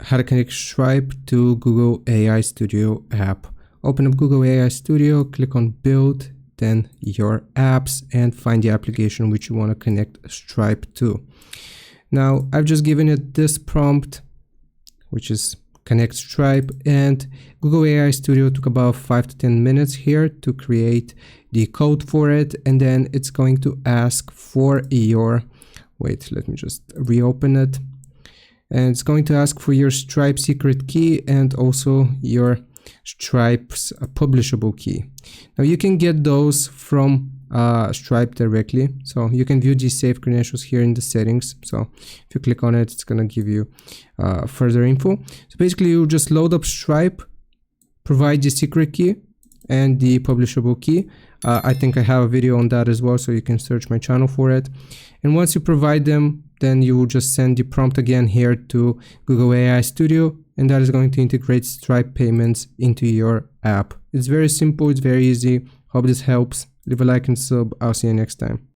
how to connect Stripe to Google AI Studio app. Open up Google AI Studio, click on build, then your apps, and find the application which you want to connect Stripe to. Now I've just given it this prompt, which is connect Stripe, and Google AI Studio took about 5 to 10 minutes here to create the code for it, and then it's going to ask for your, wait, let me just reopen it, and it's going to ask for your Stripe secret key and also your Stripe's publishable key. Now you can get those from Stripe directly, so you can view these safe credentials here in the settings. So if you click on it, it's gonna give you further info. So basically you just load up Stripe, provide the secret key and the publishable key. I think I have a video on that as well, so you can search my channel for it. And once you provide them, then you will just send the prompt again here to Google AI Studio, and that is going to integrate Stripe payments into your app. It's very simple, it's very easy. Hope this helps. Leave a like and sub. I'll see you next time.